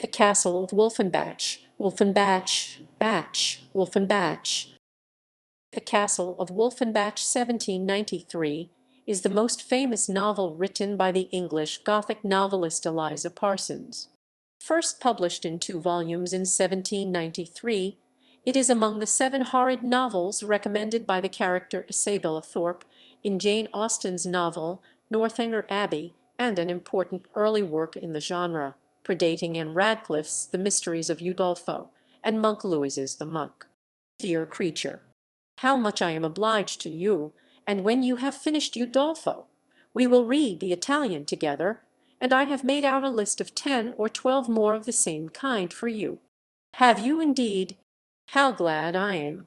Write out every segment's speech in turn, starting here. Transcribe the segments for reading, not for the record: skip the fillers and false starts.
The Castle of Wolfenbach, Wolfenbach. The Castle of Wolfenbach 1793 is the most famous novel written by the English Gothic novelist Eliza Parsons. First published in two volumes in 1793, it is among the seven horrid novels recommended by the character Isabella Thorpe in Jane Austen's novel Northanger Abbey, and an important early work in the genre, predating and Radcliffe's The Mysteries of Udolpho and Monk Lewis's The Monk. Dear creature, how much I am obliged to you, and when you have finished Udolpho, we will read the Italian together, and I have made out a list of 10 or 12 more of the same kind for you. Have you indeed? How glad I am!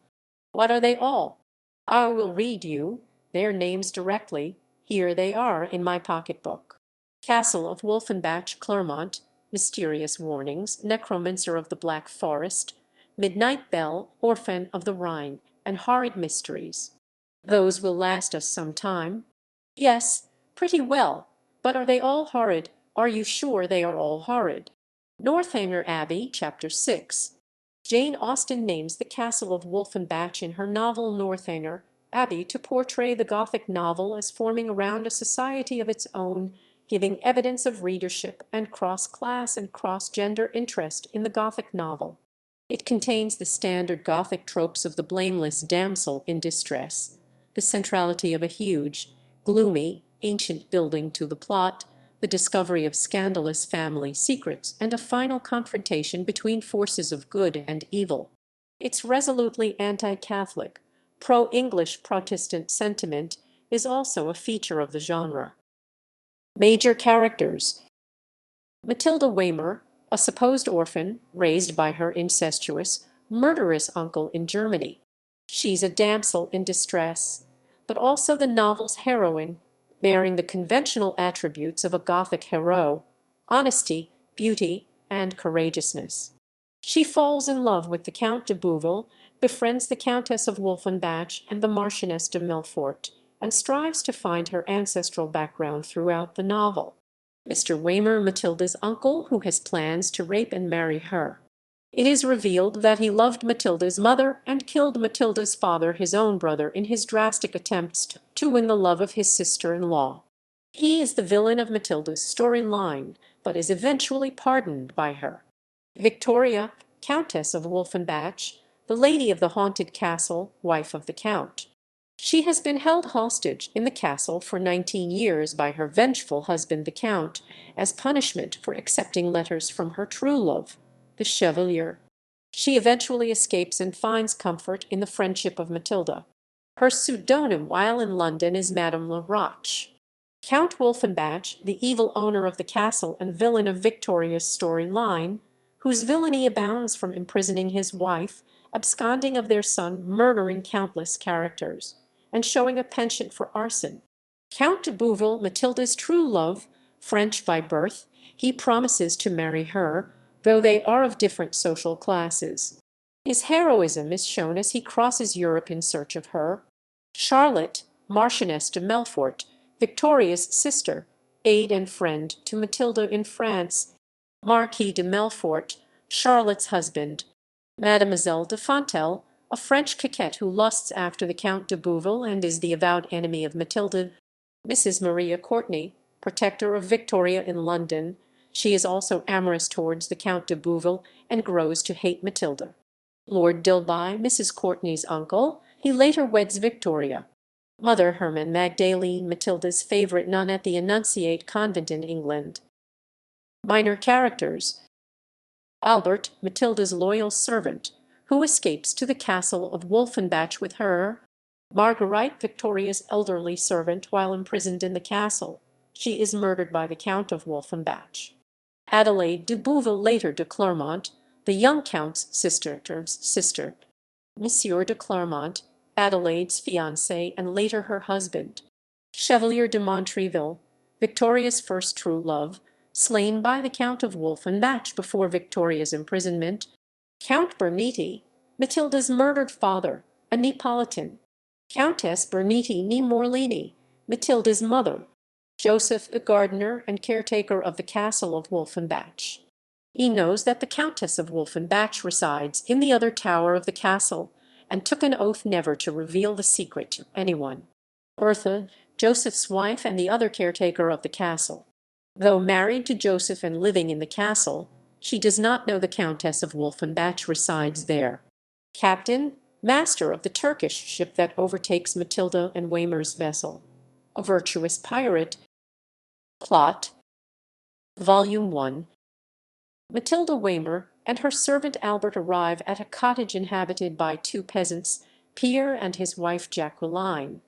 What are they all? I will read you their names directly. Here they are in my pocketbook. Castle of Wolfenbach, Clermont, Mysterious Warnings, Necromancer of the Black Forest, Midnight Bell, Orphan of the Rhine, and Horrid Mysteries. Those will last us some time. Yes, pretty well. But are they all horrid? Are you sure they are all horrid? Northanger Abbey, Chapter 6. Jane Austen names the Castle of Wolfenbach in her novel Northanger Abbey to portray the Gothic novel as forming around a society of its own, giving evidence of readership and cross-class and cross-gender interest in the Gothic novel. It contains the standard Gothic tropes of the blameless damsel in distress, the centrality of a huge, gloomy, ancient building to the plot, the discovery of scandalous family secrets, and a final confrontation between forces of good and evil. Its resolutely anti-Catholic, pro-English Protestant sentiment is also a feature of the genre. Major characters: Matilda Waymer, a supposed orphan raised by her incestuous, murderous uncle in Germany. She's a damsel in distress, but also the novel's heroine, bearing the conventional attributes of a Gothic hero: honesty, beauty, and courageousness. She falls in love with the Count de Bouville, befriends the Countess of Wolfenbach and the Marchioness de Melfort, and strives to find her ancestral background throughout the novel. Mr. Waymer, Matilda's uncle, who has plans to rape and marry her. It is revealed that he loved Matilda's mother and killed Matilda's father, his own brother, in his drastic attempts to win the love of his sister-in-law. He is the villain of Matilda's storyline, but is eventually pardoned by her. Victoria, Countess of Wolfenbach, the lady of the haunted castle, wife of the Count. She has been held hostage in the castle for 19 years by her vengeful husband the Count, as punishment for accepting letters from her true love, the Chevalier. She eventually escapes and finds comfort in the friendship of Matilda. Her pseudonym while in London is Madame La Roche. Count Wolfenbach, the evil owner of the castle and villain of Victoria's storyline, whose villainy abounds from imprisoning his wife, absconding of their son, murdering countless characters, and showing a penchant for arson. Count de Bouville, Matilda's true love, French by birth, he promises to marry her, though they are of different social classes. His heroism is shown as he crosses Europe in search of her. Charlotte, Marchioness de Melfort, Victoria's sister, aide and friend to Matilda in France. Marquis de Melfort, Charlotte's husband. Mademoiselle de Fontel, a French coquette who lusts after the Count de Bouville and is the avowed enemy of Matilda. Mrs. Maria Courtenay, protector of Victoria in London. She is also amorous towards the Count de Bouville and grows to hate Matilda. Lord Dilby, Mrs. Courtenay's uncle, he later weds Victoria. Mother Herman Magdalene, Matilda's favourite nun at the Annunciate convent in England. Minor characters: Albert, Matilda's loyal servant, who escapes to the castle of Wolfenbach with her. Marguerite, Victoria's elderly servant while imprisoned in the castle. She is murdered by the Count of Wolfenbach. Adelaide de Bouville, later de Clermont, the young Count's sister. Monsieur de Clermont, Adelaide's fiancé and later her husband. Chevalier de Montreville, Victoria's first true love, slain by the Count of Wolfenbach before Victoria's imprisonment. Count Berniti, Matilda's murdered father, a Neapolitan. Countess Berniti ni Morlini, Matilda's mother. Joseph, the gardener and caretaker of the Castle of Wolfenbach. He knows that the Countess of Wolfenbach resides in the other tower of the castle, and took an oath never to reveal the secret to anyone. Bertha, Joseph's wife and the other caretaker of the castle. Though married to Joseph and living in the castle, she does not know the Countess of Wolfenbach resides there. Captain, master of the Turkish ship that overtakes Matilda and Waymar's vessel. A virtuous pirate. Plot. Volume 1. Matilda Waymar and her servant Albert arrive at a cottage inhabited by two peasants, Pierre and his wife Jacqueline.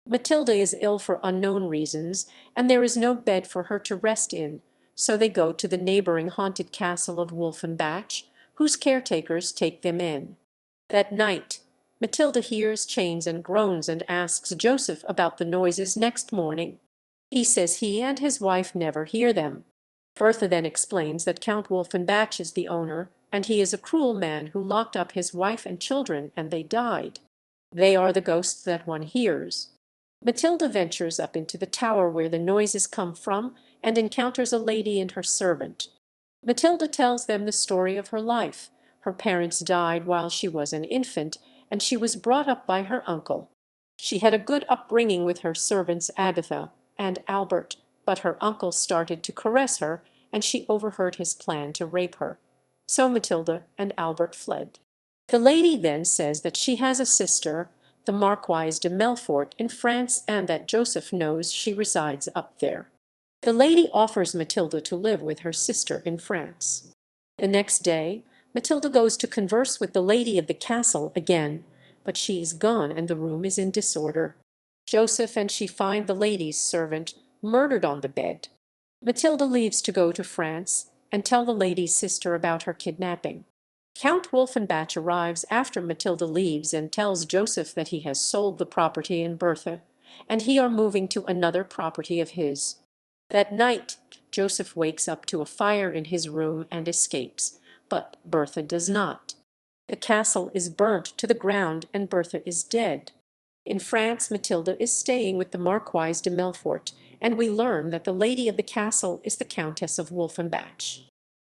Matilda is ill for unknown reasons, and there is no bed for her to rest in, so they go to the neighboring haunted castle of Wolfenbach, whose caretakers take them in. That night, Matilda hears chains and groans and asks Joseph about the noises next morning. He says he and his wife never hear them. Bertha then explains that Count Wolfenbach is the owner, and he is a cruel man who locked up his wife and children, and they died. They are the ghosts that one hears. Matilda ventures up into the tower where the noises come from, and encounters a lady and her servant. Matilda tells them the story of her life. Her parents died while she was an infant, and she was brought up by her uncle. She had a good upbringing with her servants Agatha and Albert, but her uncle started to caress her, and she overheard his plan to rape her. So Matilda and Albert fled. The lady then says that she has a sister, the Marquise de Melfort, in France, and that Joseph knows she resides up there. The lady offers Matilda to live with her sister in France. The next day, Matilda goes to converse with the lady of the castle again, but she is gone and the room is in disorder. Joseph and she find the lady's servant murdered on the bed. Matilda leaves to go to France and tell the lady's sister about her kidnapping. Count Wolfenbach arrives after Matilda leaves and tells Joseph that he has sold the property in Bertha, and he are moving to another property of his. That night, Joseph wakes up to a fire in his room and escapes, but Bertha does not. The castle is burnt to the ground and Bertha is dead. In France, Matilda is staying with the Marquise de Melfort, and we learn that the lady of the castle is the Countess of Wolfenbach.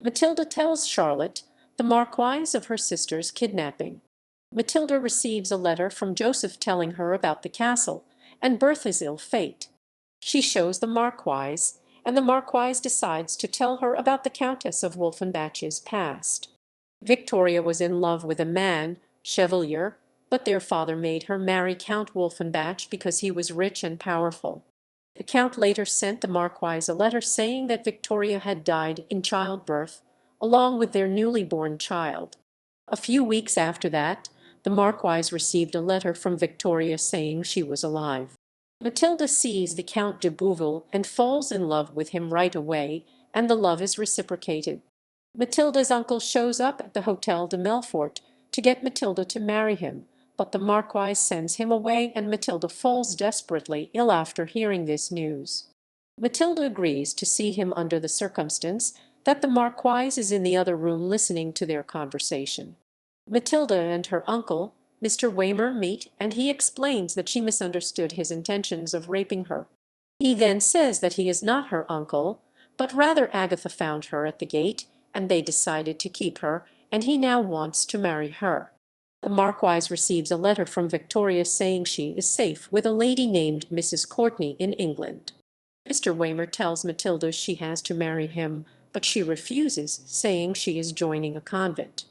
Matilda tells Charlotte, the Marquise, of her sister's kidnapping. Matilda receives a letter from Joseph telling her about the castle and Bertha's ill fate. She shows the Marquise, and the Marquise decides to tell her about the Countess of Wolfenbach's past. Victoria was in love with a man, Chevalier, but their father made her marry Count Wolfenbach because he was rich and powerful. The Count later sent the Marquise a letter saying that Victoria had died in childbirth, along with their newly born child. A few weeks after that, the Marquise received a letter from Victoria saying she was alive. Matilda sees the Count de Bouville and falls in love with him right away, and the love is reciprocated. Matilda's uncle shows up at the Hotel de Melfort to get Matilda to marry him, but the Marquise sends him away and Matilda falls desperately ill after hearing this news. Matilda agrees to see him under the circumstance that the Marquise is in the other room listening to their conversation. Matilda and her uncle, Mr. Waymar, meet, and he explains that she misunderstood his intentions of raping her. He then says that he is not her uncle, but rather Agatha found her at the gate, and they decided to keep her, and he now wants to marry her. The Marquise receives a letter from Victoria saying she is safe with a lady named Mrs. Courtenay in England. Mr. Waymar tells Matilda she has to marry him, but she refuses, saying she is joining a convent.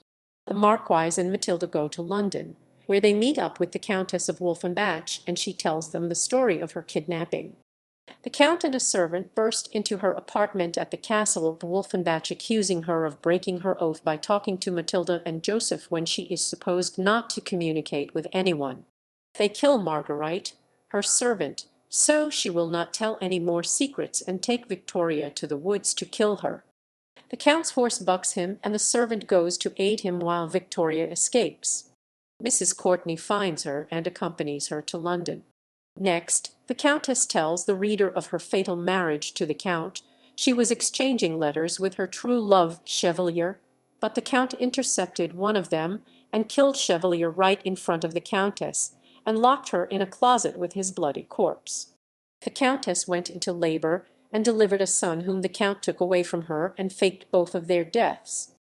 The Marquise and Matilda go to London, where they meet up with the Countess of Wolfenbach, and she tells them the story of her kidnapping. The Count and a servant burst into her apartment at the castle of Wolfenbach, accusing her of breaking her oath by talking to Matilda and Joseph when she is supposed not to communicate with anyone. They kill Marguerite, her servant, so she will not tell any more secrets, and take Victoria to the woods to kill her. The Count's horse bucks him, and the servant goes to aid him while Victoria escapes. Mrs. Courtenay finds her and accompanies her to London. Next, the Countess tells the reader of her fatal marriage to the Count. She was exchanging letters with her true love, Chevalier, but the Count intercepted one of them and killed Chevalier right in front of the Countess, and locked her in a closet with his bloody corpse. The Countess went into labor, and delivered a son whom the Count took away from her and faked both of their deaths.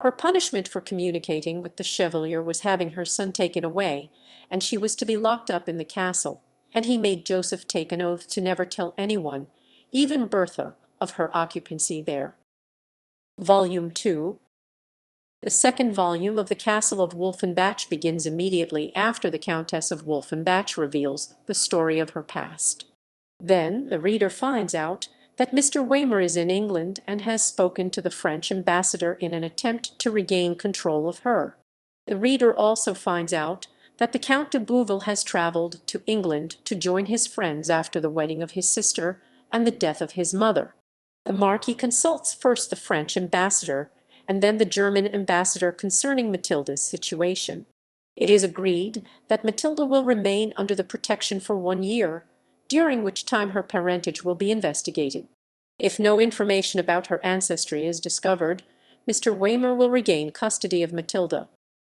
Her punishment for communicating with the Chevalier was having her son taken away, and she was to be locked up in the castle, and he made Joseph take an oath to never tell anyone, even Bertha, of her occupancy there. Volume 2. The second volume of The Castle of Wolfenbach begins immediately after the Countess of Wolfenbach reveals the story of her past. Then the reader finds out that Mr. Waymer is in England and has spoken to the French ambassador in an attempt to regain control of her. The reader also finds out that the Count de Bouville has travelled to England to join his friends after the wedding of his sister and the death of his mother. The Marquis consults first the French ambassador and then the German ambassador concerning Matilda's situation. It is agreed that Matilda will remain under the protection for 1 year, during which time her parentage will be investigated. If no information about her ancestry is discovered, Mr. Waymer will regain custody of Matilda.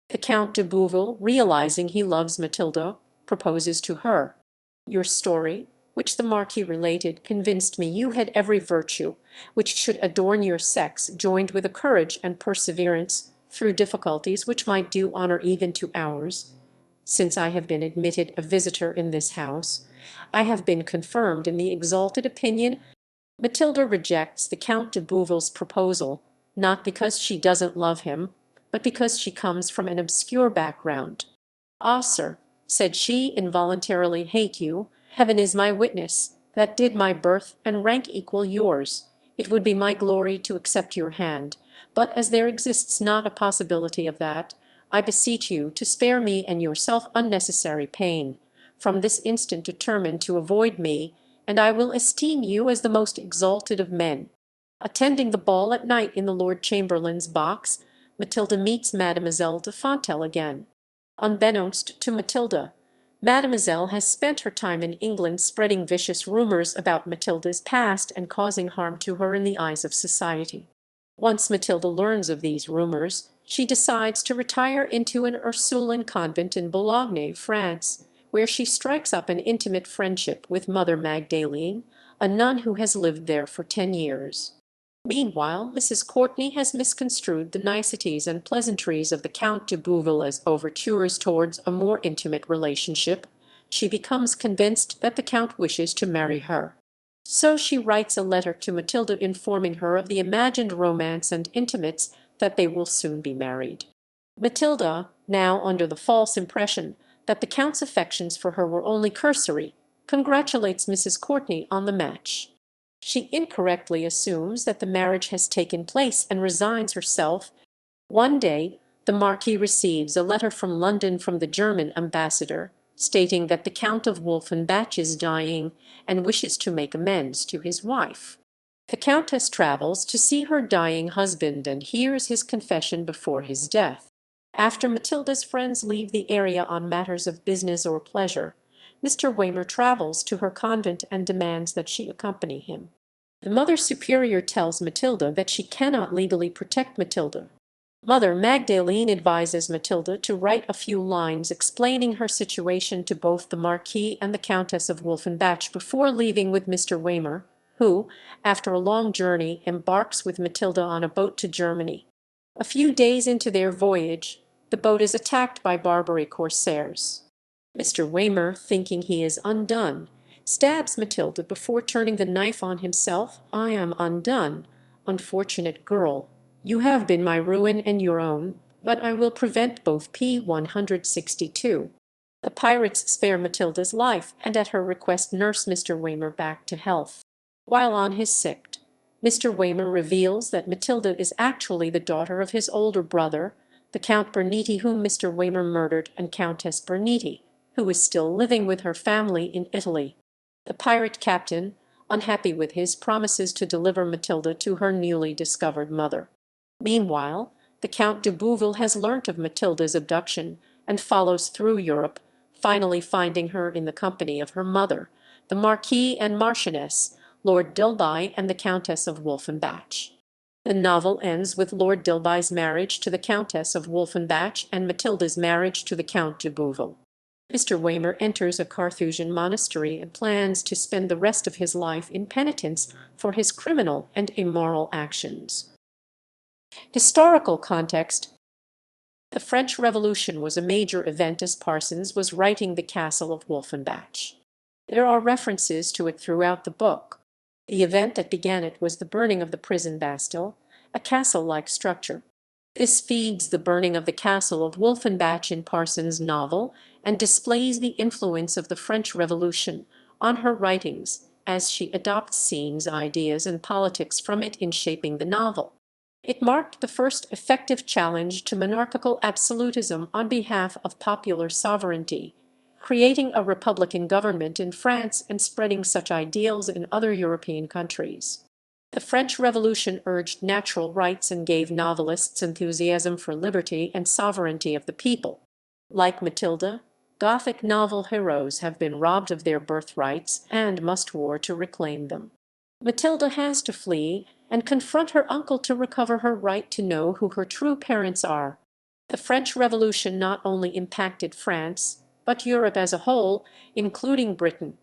The Count de Bouville, realizing he loves Matilda, proposes to her. Your story, which the Marquis related, convinced me you had every virtue which should adorn your sex, joined with a courage and perseverance through difficulties which might do honor even to ours. Since I have been admitted a visitor in this house, I have been confirmed in the exalted opinion. Matilda rejects the Count de Bouville's proposal, not because she doesn't love him, but because she comes from an obscure background. Ah, sir, said she, involuntarily hate you. Heaven is my witness, that did my birth and rank equal yours, it would be my glory to accept your hand, but as there exists not a possibility of that, I beseech you to spare me and yourself unnecessary pain. From this instant determine to avoid me, and I will esteem you as the most exalted of men. Attending the ball at night in the Lord Chamberlain's box, Matilda meets Mademoiselle de Fontel again. Unbeknownst to Matilda, Mademoiselle has spent her time in England spreading vicious rumors about Matilda's past and causing harm to her in the eyes of society. Once Matilda learns of these rumors, she decides to retire into an Ursuline convent in Boulogne, France, where she strikes up an intimate friendship with Mother Magdalene, a nun who has lived there for 10 years. Meanwhile, Mrs. Courtenay has misconstrued the niceties and pleasantries of the Count de Bouville as overtures towards a more intimate relationship. She becomes convinced that the Count wishes to marry her. So she writes a letter to Matilda informing her of the imagined romance and intimates that they will soon be married. Matilda, now under the false impression that the Count's affections for her were only cursory, congratulates Mrs. Courtenay on the match. She incorrectly assumes that the marriage has taken place and resigns herself. One day, the Marquis receives a letter from London from the German ambassador, stating that the Count of Wolfenbach is dying and wishes to make amends to his wife. The Countess travels to see her dying husband and hears his confession before his death. After Matilda's friends leave the area on matters of business or pleasure, Mr. Waymer travels to her convent and demands that she accompany him. The Mother Superior tells Matilda that she cannot legally protect Matilda. Mother Magdalene advises Matilda to write a few lines explaining her situation to both the Marquis and the Countess of Wolfenbach before leaving with Mr. Waymer, who, after a long journey, embarks with Matilda on a boat to Germany. A few days into their voyage, the boat is attacked by Barbary corsairs. Mr. Waymer, thinking he is undone, stabs Matilda before turning the knife on himself. I am undone, unfortunate girl. You have been my ruin and your own, but I will prevent both. P. 162. The pirates spare Matilda's life, and at her request nurse Mr. Waymer back to health. While on his sick, Mr. Waymer reveals that Matilda is actually the daughter of his older brother, the Count Berniti, whom Mr. Waymer murdered, and Countess Berniti, who is still living with her family in Italy. The pirate captain, unhappy with his promises to deliver Matilda to her newly discovered mother. Meanwhile, the Count de Bouville has learnt of Matilda's abduction and follows through Europe, finally finding her in the company of her mother, the Marquis and Marchioness, Lord Dilby and the Countess of Wolfenbach. The novel ends with Lord Dilby's marriage to the Countess of Wolfenbach and Matilda's marriage to the Count de Bouville. Mr. Waymer enters a Carthusian monastery and plans to spend the rest of his life in penitence for his criminal and immoral actions. Historical context. The French Revolution was a major event as Parsons was writing The Castle of Wolfenbach. There are references to it throughout the book. The event that began it was the burning of the prison Bastille, a castle-like structure. This feeds the burning of the Castle of Wolfenbach in Parsons' novel and displays the influence of the French Revolution on her writings as she adopts scenes, ideas, and politics from it in shaping the novel. It marked the first effective challenge to monarchical absolutism on behalf of popular sovereignty, creating a republican government in France and spreading such ideals in other European countries. The French Revolution urged natural rights and gave novelists enthusiasm for liberty and sovereignty of the people. Like Matilda, Gothic novel heroes have been robbed of their birthrights and must war to reclaim them. Matilda has to flee and confront her uncle to recover her right to know who her true parents are. The French Revolution not only impacted France, but Europe as a whole, including Britain.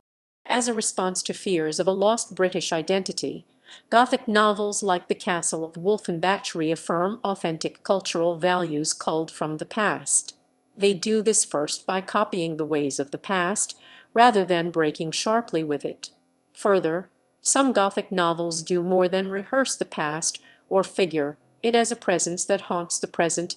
As a response to fears of a lost British identity, Gothic novels like The Castle of Wolfenbach reaffirm authentic cultural values culled from the past. They do this first by copying the ways of the past, rather than breaking sharply with it. Further, some Gothic novels do more than rehearse the past or figure it as a presence that haunts the present.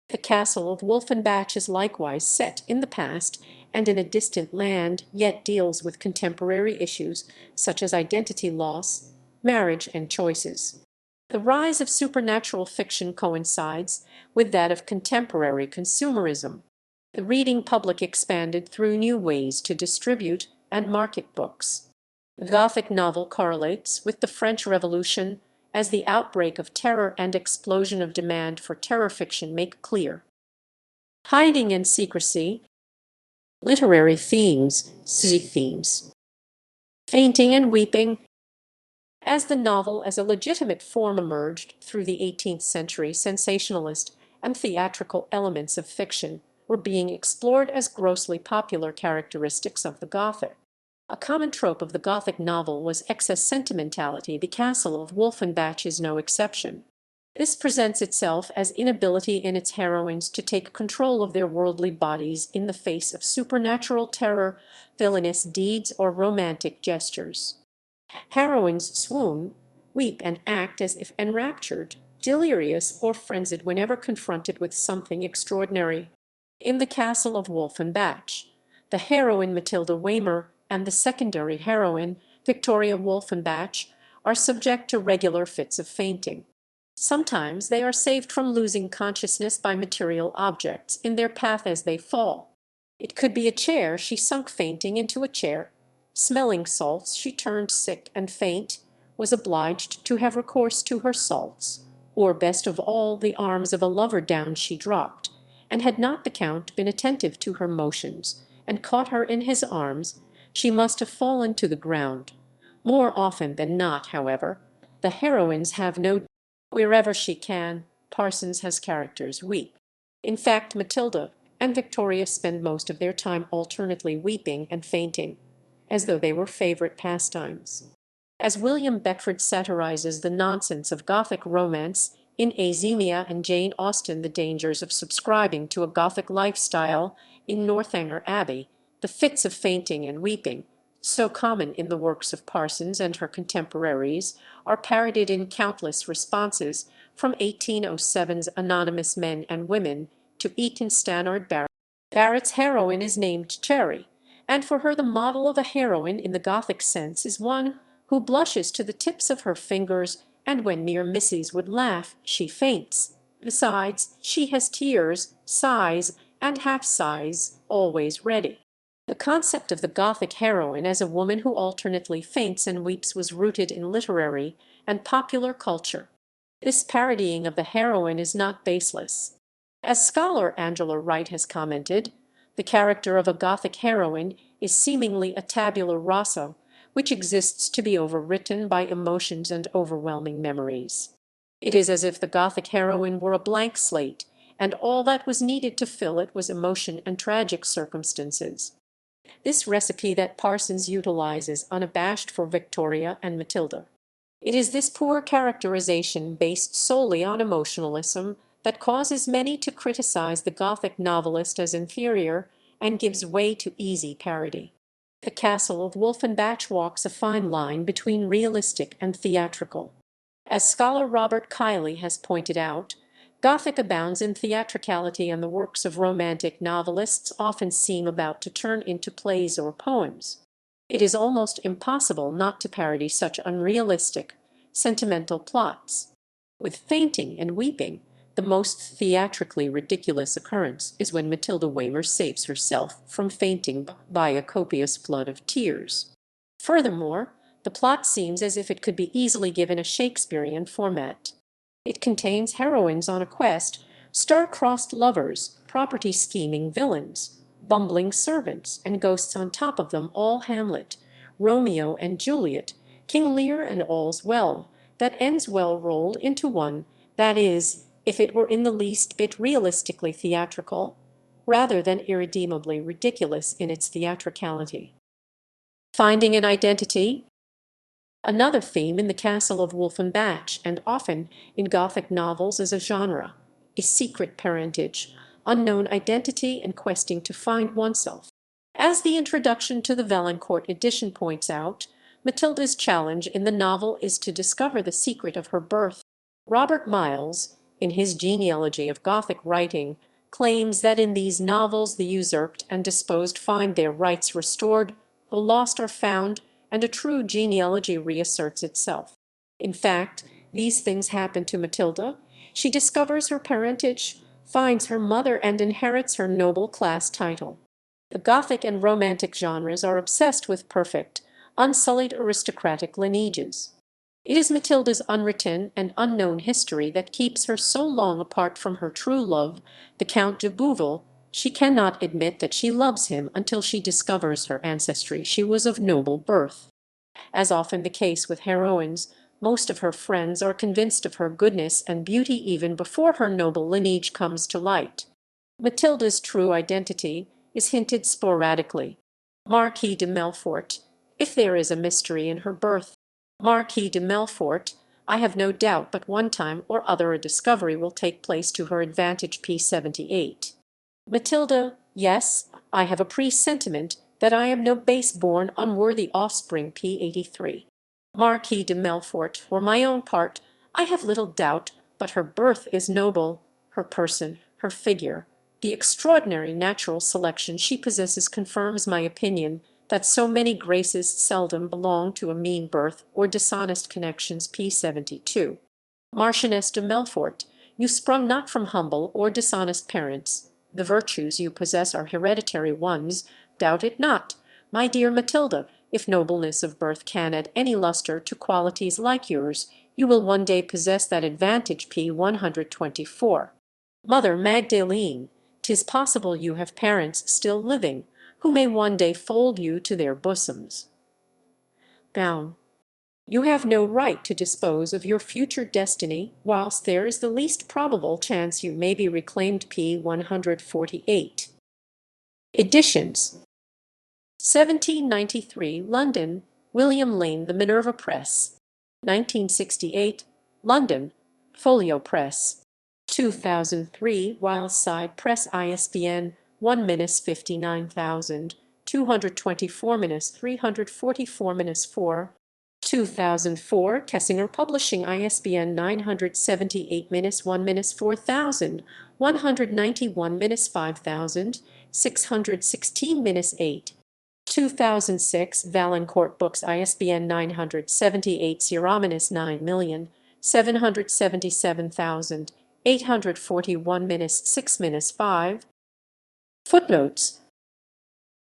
The Castle of Wolfenbach is likewise set in the past and in a distant land, yet deals with contemporary issues such as identity loss, marriage, and choices. The rise of supernatural fiction coincides with that of contemporary consumerism. The reading public expanded through new ways to distribute and market books. The Gothic novel correlates with the French Revolution, as the outbreak of terror and explosion of demand for terror fiction make clear. Hiding and secrecy. Literary themes, themes. Fainting and weeping. As the novel as a legitimate form emerged through the 18th century, sensationalist and theatrical elements of fiction were being explored as grossly popular characteristics of the Gothic. A common trope of the Gothic novel was excess sentimentality. The Castle of Wolfenbach is no exception. This presents itself as inability in its heroines to take control of their worldly bodies in the face of supernatural terror, villainous deeds, or romantic gestures. Heroines swoon, weep, and act as if enraptured, delirious, or frenzied whenever confronted with something extraordinary. In The Castle of Wolfenbach, the heroine Matilda Waymer and the secondary heroine, Victoria Wolfenbach, are subject to regular fits of fainting. Sometimes they are saved from losing consciousness by material objects in their path as they fall. It could be a chair. She sunk fainting into a chair. Smelling salts, she turned sick and faint, was obliged to have recourse to her salts. Or, best of all, the arms of a lover down she dropped, and had not the Count been attentive to her motions, and caught her in his arms, she must have fallen to the ground. More often than not, however, the heroines have no. Wherever she can, Parsons has characters weep. In fact, Matilda and Victoria spend most of their time alternately weeping and fainting, as though they were favorite pastimes. As William Beckford satirizes the nonsense of Gothic romance in Azemia and Jane Austen, the dangers of subscribing to a Gothic lifestyle in Northanger Abbey, the fits of fainting and weeping, so common in the works of Parsons and her contemporaries, are parodied in countless responses, from 1807's Anonymous Men and Women to Eaton Stannard Barrett. Barrett's heroine is named Cherry, and for her the model of a heroine in the Gothic sense is one who blushes to the tips of her fingers, and when near misses would laugh, she faints. Besides, she has tears, sighs, and half-sighs always ready. The concept of the Gothic heroine as a woman who alternately faints and weeps was rooted in literary and popular culture. This parodying of the heroine is not baseless. As scholar Angela Wright has commented, the character of a Gothic heroine is seemingly a tabula rasa, which exists to be overwritten by emotions and overwhelming memories. It is as if the Gothic heroine were a blank slate, and all that was needed to fill it was emotion and tragic circumstances. This recipe that Parsons utilizes unabashed for Victoria and Matilda. It is this poor characterization based solely on emotionalism that causes many to criticize the Gothic novelist as inferior and gives way to easy parody. The Castle of Wolfenbach walks a fine line between realistic and theatrical. As scholar Robert Kiley has pointed out, Gothic abounds in theatricality, and the works of romantic novelists often seem about to turn into plays or poems. It is almost impossible not to parody such unrealistic, sentimental plots. With fainting and weeping, the most theatrically ridiculous occurrence is when Matilda Weymouth saves herself from fainting by a copious flood of tears. Furthermore, the plot seems as if it could be easily given a Shakespearean format. It contains heroines on a quest, star-crossed lovers, property-scheming villains, bumbling servants, and ghosts on top of them all, Hamlet, Romeo and Juliet, King Lear, and all's well that ends well rolled into one, that is, if it were in the least bit realistically theatrical, rather than irredeemably ridiculous in its theatricality. Finding an identity. Another theme in the Castle of Wolfenbach, and often in Gothic novels as a genre, is secret parentage, unknown identity, and questing to find oneself. As the introduction to the Valancourt edition points out, Matilda's challenge in the novel is to discover the secret of her birth. Robert Miles, in his genealogy of Gothic writing, claims that in these novels the usurped and disposed find their rights restored, the lost are found, and a true genealogy reasserts itself. In fact, these things happen to Matilda. She discovers her parentage, finds her mother, and inherits her noble class title. The Gothic and Romantic genres are obsessed with perfect, unsullied aristocratic lineages. It is Matilda's unwritten and unknown history that keeps her so long apart from her true love, the Count de Bouville. She cannot admit that she loves him until she discovers her ancestry. She was of noble birth. As often the case with heroines, most of her friends are convinced of her goodness and beauty even before her noble lineage comes to light. Matilda's true identity is hinted sporadically. Marquis de Melfort, if there is a mystery in her birth. Marquis de Melfort, I have no doubt but one time or other a discovery will take place to her advantage. P. 78. Matilda, yes, I have a presentiment that I am no base-born, unworthy offspring. P. 83. Marquis de Melfort, for my own part, I have little doubt but her birth is noble, her person, her figure, the extraordinary natural selection she possesses confirms my opinion that so many graces seldom belong to a mean birth or dishonest connections. P. 72. Marchioness de Melfort, you sprung not from humble or dishonest parents. The virtues you possess are hereditary ones, doubt it not. My dear Matilda, if nobleness of birth can add any lustre to qualities like yours, you will one day possess that advantage. P. 124. Mother Magdalene, 'tis possible you have parents still living, who may one day fold you to their bosoms. Bound. You have no right to dispose of your future destiny, whilst there is the least probable chance you may be reclaimed. P. 148. Editions. 1793, London, William Lane, The Minerva Press. 1968, London, Folio Press. 2003, Wildside Press. ISBN 1-59224-344-4. 2004, Kessinger Publishing. ISBN 978-1-4191-616-616-8. 2006, Valancourt Books. ISBN 978-9777841-6-5. Footnotes